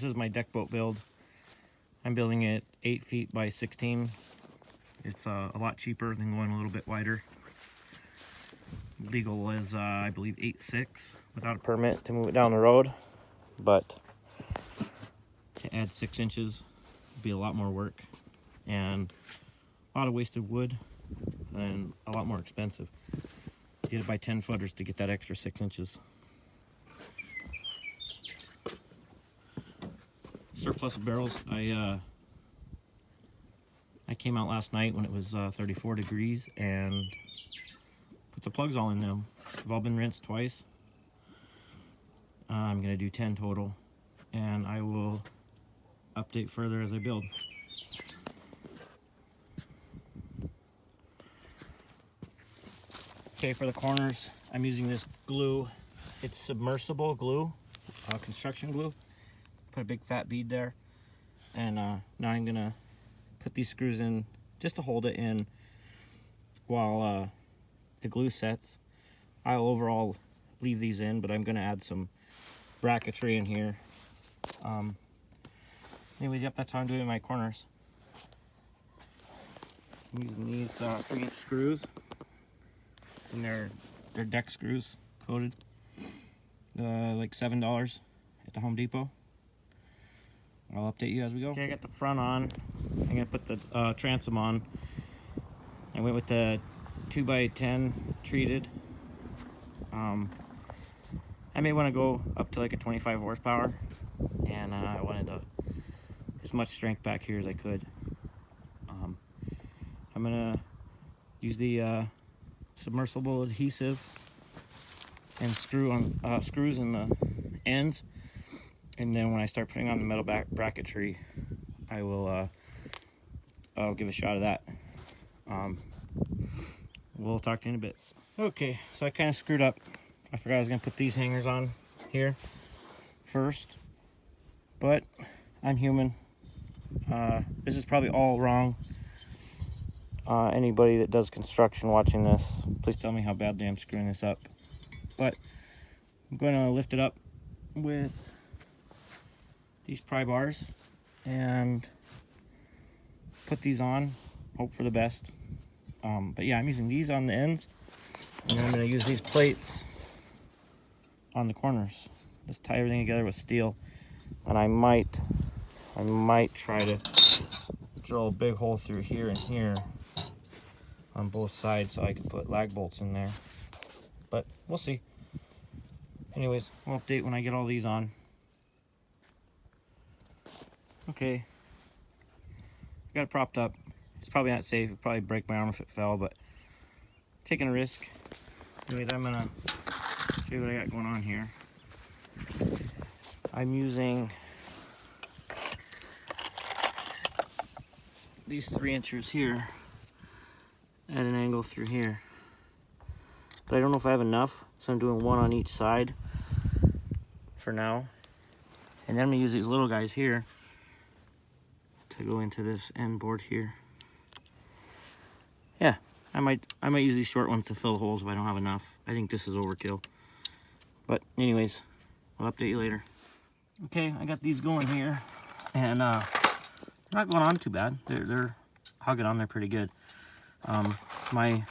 This is my deck boat build. I'm building it 8 feet by 16. It's a lot cheaper than going a little bit wider. Legal is, I believe, 8.6 without a permit to move it down the road. But to add 6 inches would be a lot more work and a lot of wasted wood and a lot more expensive. You had to buy 10 footers to get that extra 6 inches. Surplus of barrels. I came out last night when it was 34 degrees and put the plugs all in them. They've all been rinsed twice. I'm gonna do 10 total, and I will update further as I build. Okay, for the corners, I'm using this glue. It's submersible glue, construction glue. Put a big fat bead there, and now I'm gonna put these screws in just to hold it in while the glue sets. I'll overall leave these in, but I'm gonna add some bracketry in here. Anyways, yep, that's how I'm doing my corners. I'm using these 3-inch screws, and they're deck screws, coated, like $7 at the Home Depot. I'll update you as we go. Okay, I got the front on. I'm gonna put the transom on. I went with the 2x10 treated. I may want to go up to like a 25 horsepower, and I wanted as much strength back here as I could. I'm gonna use the submersible adhesive and screws in the ends. And then when I start putting on the metal bracketry, I will I'll give a shot of that. We'll talk to you in a bit. Okay, so I kind of screwed up. I forgot I was gonna put these hangers on here first, but I'm human. This is probably all wrong. Anybody that does construction watching this, please tell me how badly I'm screwing this up. But I'm going to lift it up with these pry bars and put these on, hope for the best. But yeah, I'm using these on the ends, and then I'm going to use these plates on the corners. Just tie everything together with steel, and I might try to drill a big hole through here and here on both sides so I can put lag bolts in there, but we'll see. Anyways, I'll update when I get all these on. Okay, got it propped up. It's probably not safe. It'd probably break my arm if it fell, but taking a risk. Anyways, I'm gonna show you what I got going on here. I'm using these 3-inchers here at an angle through here, but I don't know if I have enough, so I'm doing one on each side for now. And then I'm gonna use these little guys here to go into this end board here. Yeah, I might use these short ones to fill the holes if I don't have enough. I think this is overkill, but anyways, I'll update you later. Okay, I got these going here, and they're not going on too bad. They're hugging on there pretty good. My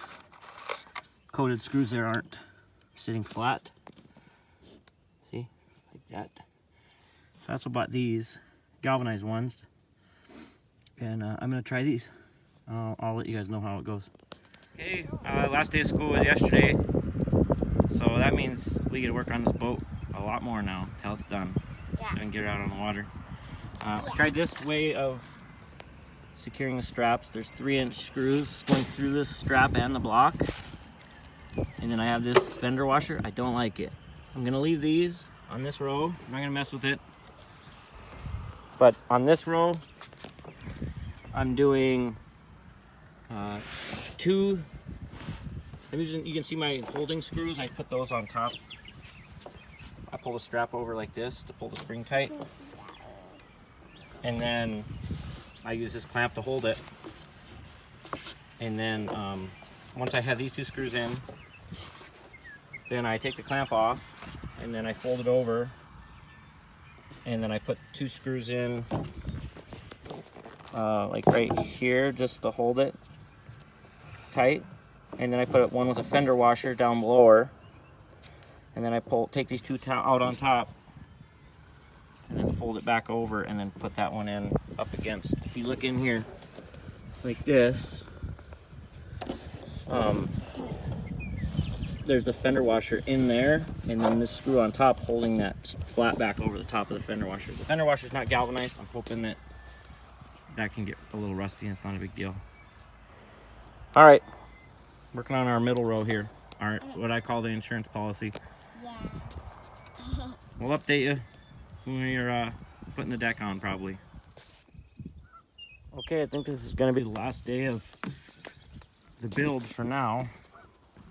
coated screws there aren't sitting flat. See, like that. So that's about these galvanized ones, and I'm gonna try these. I'll let you guys know how it goes. Okay, last day of school was yesterday, so that means we get to work on this boat a lot more now until it's done. Yeah. And get it out on the water. I tried this way of securing the straps. There's 3-inch screws going through this strap and the block, and then I have this fender washer. I don't like it. I'm gonna leave these on this row. I'm not gonna mess with it. But on this row, I'm doing two. I'm using. You can see my holding screws. I put those on top. I pull the strap over like this to pull the spring tight, and then I use this clamp to hold it. And then once I have these 2 screws in, then I take the clamp off, and then I fold it over and then I put 2 screws in, like right here, just to hold it tight. And then I put one with a fender washer down lower, and then I take these 2 out on top, and then fold it back over, and then put that one in up against. If you look in here like this, there's the fender washer in there, and then this screw on top holding that flat back over the top of the fender washer. The fender washer is not galvanized. I'm hoping that that can get a little rusty and it's not a big deal. All right, working on our middle row here. All right, what I call the insurance policy. Yeah. We'll update you when you're putting the deck on, probably. Okay, I think this is going to be the last day of the build for now.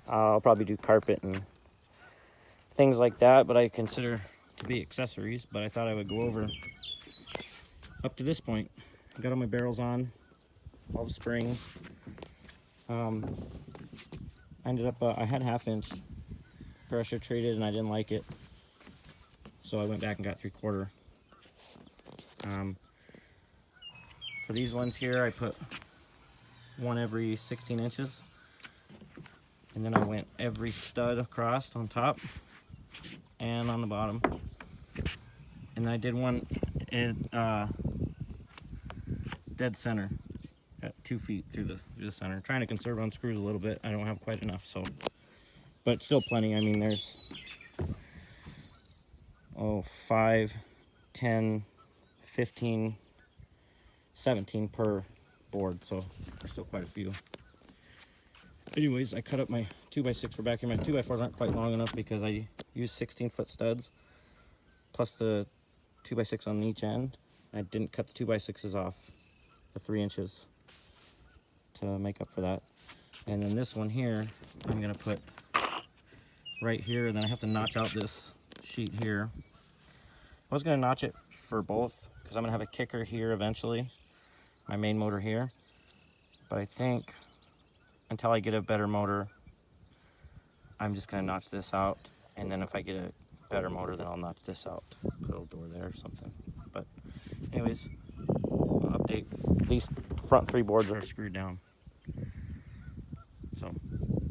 I'll probably do carpet and things like that, but I consider to be accessories. But I thought I would go over up to this point. I got all my barrels on, all the springs. I ended up, I had 1/2 inch pressure treated and I didn't like it, so I went back and got 3/4. For these ones here, I put one every 16 inches. And then I went every stud across on top and on the bottom. And I did one in dead center at 2 feet through the center. I'm trying to conserve on screws a little bit. I don't have quite enough, so, but still plenty. I mean, there's 5, 10, 15, 17 per board, so there's still quite a few. Anyways, I cut up my 2x6 for back here. My 2x4s aren't quite long enough because I use 16-foot studs plus the 2x6 on each end. I didn't cut the 2x6s off the 3 inches to make up for that. And then this one here, I'm gonna put right here, and then I have to notch out this sheet here. I was gonna notch it for both because I'm gonna have a kicker here eventually, my main motor here. But I think until I get a better motor, I'm just gonna notch this out, and then if I get a better motor, then I'll notch this out, put a little door there or something. But anyways, I'll update. These front 3 boards are screwed down. So,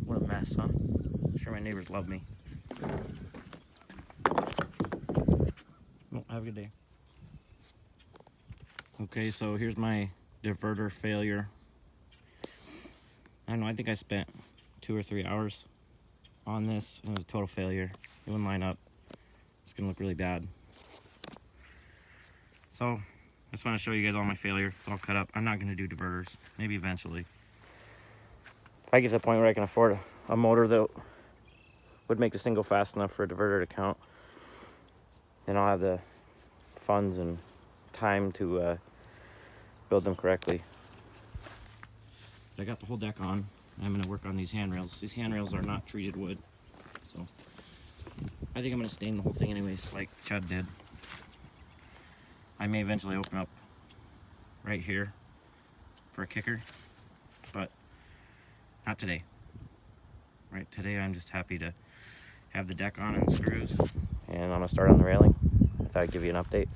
what a mess, huh? I'm sure my neighbors love me. Well, have a good day. Okay, so here's my diverter failure. I don't know, I think I spent 2 or 3 hours on this, and it was a total failure. It wouldn't line up. It's gonna look really bad. So, I just want to show you guys all my failure. It's all cut up. I'm not gonna do diverters, maybe eventually. If I get to the point where I can afford a motor that would make this thing go fast enough for a diverter to count, then I'll have the funds and time to build them correctly. I got the whole deck on. I'm going to work on these handrails. These handrails are not treated wood, so I think I'm going to stain the whole thing anyways, like Chud did. I may eventually open up right here for a kicker, but not today. Right, today I'm just happy to have the deck on and screws, and I'm going to start on the railing. I thought I'd give you an update.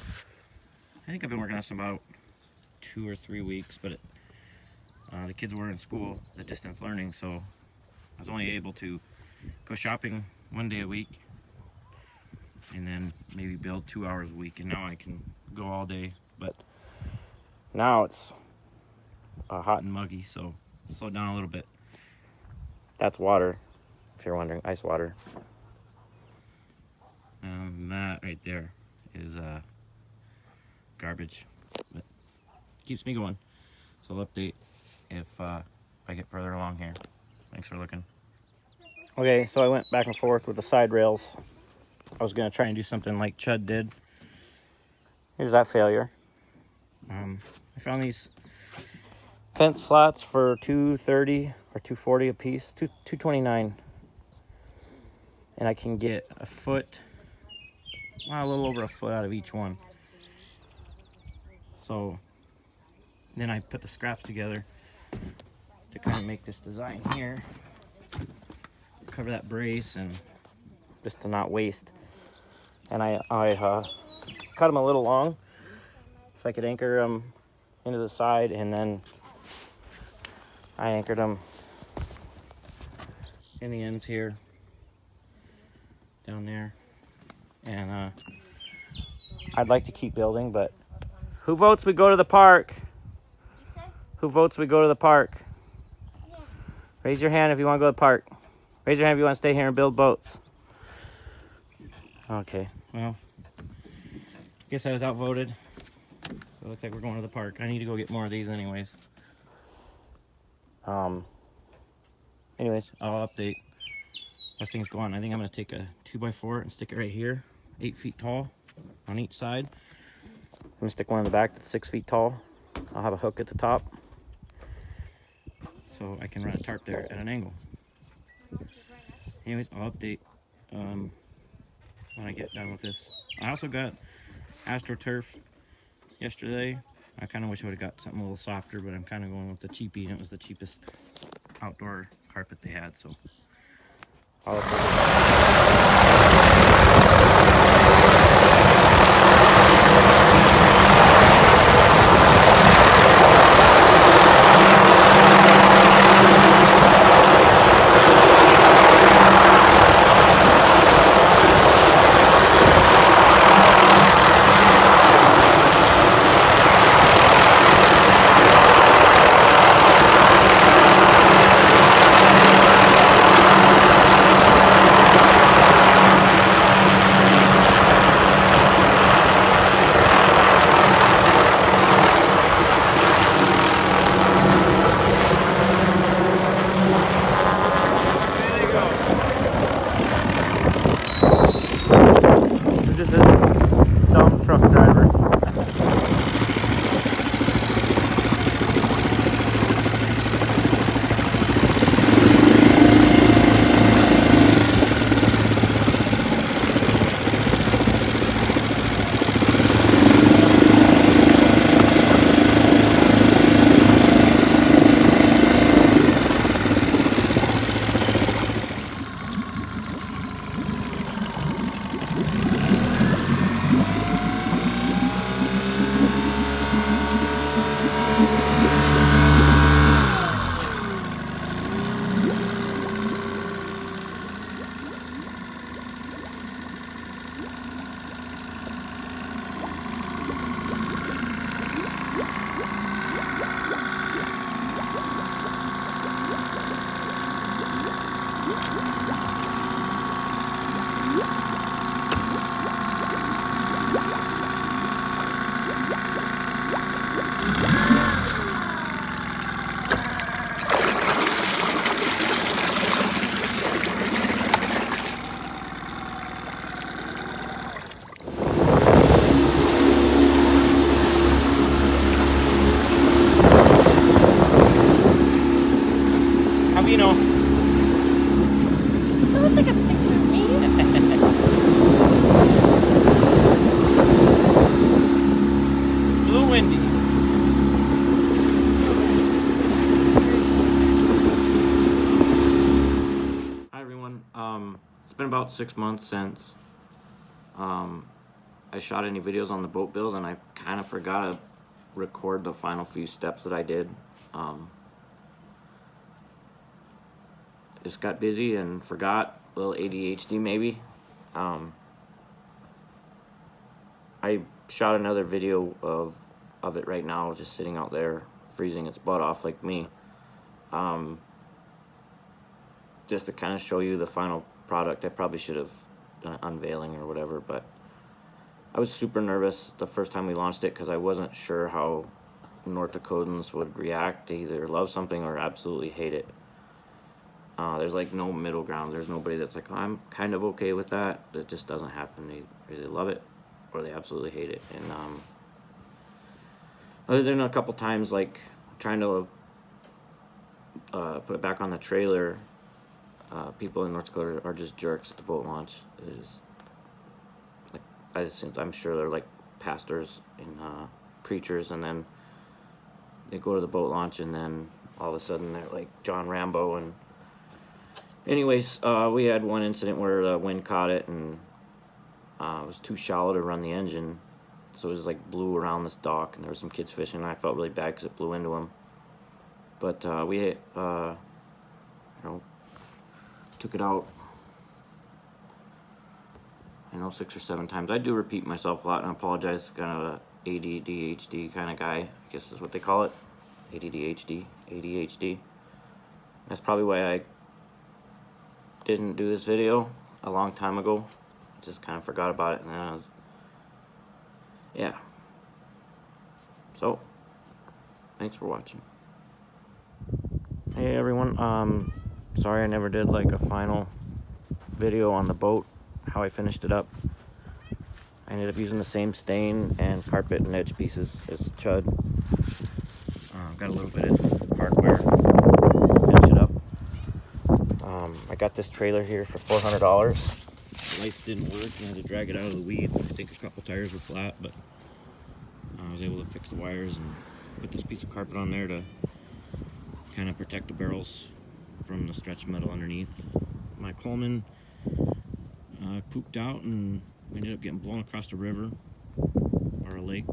I think I've been working on this about 2 or 3 weeks, but the kids were in school, the distance learning, so I was only able to go shopping 1 day a week and then maybe build 2 hours a week, and now I can go all day. But now it's hot and muggy, so slow down a little bit. That's water, if you're wondering, ice water. That right there is garbage, but keeps me going. So I'll update if I get further along here. Thanks for looking. Okay, so I went back and forth with the side rails. I was gonna try and do something like Chud did. Here's that failure. I found these fence slats for $230 or $240 a piece, $229, and I can get a foot, well, a little over a foot out of each one. So then I put the scraps together to kind of make this design here, cover that brace and just to not waste. And I cut cut them a little long so I could anchor them into the side, and then I anchored them in the ends here, down there. And I'd like to keep building, but who votes we go to the park? Who votes we go to the park? Yeah. Raise your hand if you want to go to the park. Raise your hand if you want to stay here and build boats. Okay, well, guess I was outvoted. So it looks like we're going to the park. I need to go get more of these anyways. Anyways, I'll update as things go on. I think I'm going to take a 2x4 and stick it right here, 8 feet tall on each side. I'm going to stick one in the back that's 6 feet tall. I'll have a hook at the top so I can run a tarp there at an angle. Anyways, I'll update when I get done with this. I also got AstroTurf yesterday. I kind of wish I would have got something a little softer, but I'm kind of going with the cheapie, and it was the cheapest outdoor carpet they had, so I'll It's been about 6 months since I shot any videos on the boat build, and I kind of forgot to record the final few steps that I did. Just got busy and forgot, a little ADHD maybe. I shot another video of it right now, just sitting out there freezing its butt off like me. Just to kind of show you the final product. I probably should have done an unveiling or whatever, but I was super nervous the first time we launched it because I wasn't sure how North Dakotans would react. They either love something or absolutely hate it. There's like no middle ground. There's nobody that's like, oh, I'm kind of okay with that. It just doesn't happen. They really love it or they absolutely hate it. And other than a couple times like trying to put it back on the trailer, people in North Dakota are just jerks at the boat launch. Just, like, I'm sure they're like pastors and preachers, and then they go to the boat launch, and then all of a sudden they're like John Rambo. And anyways, we had one incident where the wind caught it, and it was too shallow to run the engine, so it just like blew around this dock, and there were some kids fishing, and I felt really bad because it blew into them. But we you know, took it out, I know, 6 or 7 times. I do repeat myself a lot, and I apologize. Kind of a ADHD kind of guy, I guess is what they call it. ADHD. That's probably why I didn't do this video a long time ago. Just kind of forgot about it, and then I was, yeah. So, thanks for watching. Hey everyone, sorry I never did like a final video on the boat, how I finished it up. I ended up using the same stain and carpet and edge pieces as Chud. Got a little bit of hardware, finish it up. I got this trailer here for $400. The lights didn't work, and I had to drag it out of the weeds. I think a couple tires were flat, but I was able to fix the wires and put this piece of carpet on there to kind of protect the barrels from the stretched metal underneath. My Coleman pooped out, and we ended up getting blown across the river or a lake,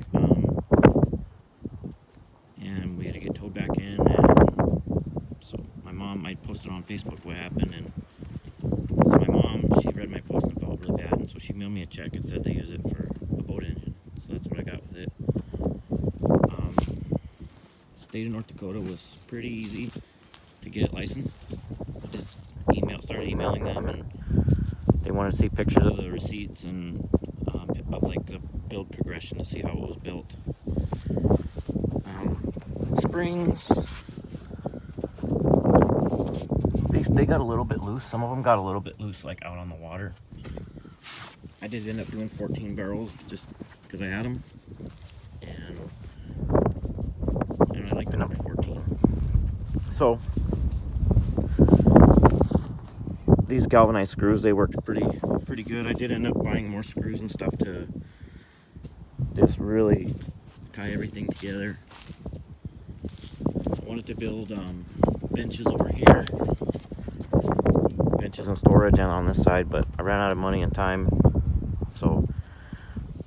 and we had to get towed back in. And so my mom, I posted on Facebook what happened, and so my mom, she read my post and felt really bad, and so she mailed me a check and said they use it for a boat engine. So that's what I got with it. State of North Dakota was pretty easy to get it licensed. I just started emailing them, and they wanted to see pictures of the receipts and of like the build progression to see how it was built. Springs, they got a little bit loose. Some of them got a little bit loose, like out on the water. I did end up doing 14 barrels just because I had them, and I like the number 14. So these galvanized screws, they worked pretty good. I did end up buying more screws and stuff to just really tie everything together. I wanted to build benches over here, benches and storage, and on this side, but I ran out of money and time, so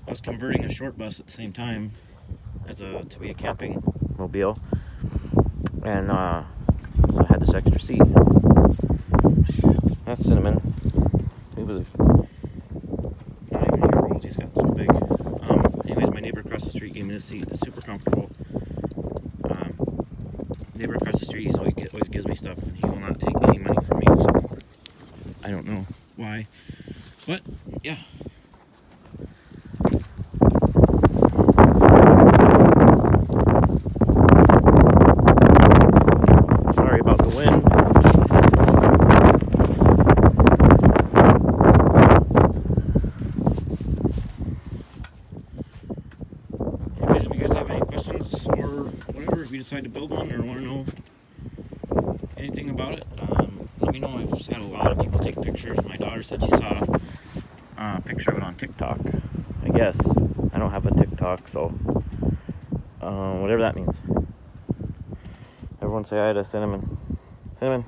I was converting a short bus at the same time to be a camping mobile, and so I had this extra seat. That's Cinnamon. He was not even a year old. He's gotten so big. Anyways, my neighbor across the street gave me this seat. It's super comfortable. Neighbor across the street, he always gives me stuff, and he will not take any money from me, so I don't know why, but yeah. Sorry about the wind. Anyways, if you guys have any questions or whatever, if you decide to build one or want to know anything about it, let me know. I've just had a lot of people take pictures. My daughter said she saw a picture of it on TikTok. I guess I don't have a TikTok, so whatever that means. Everyone say hi to Cinnamon. Cinnamon.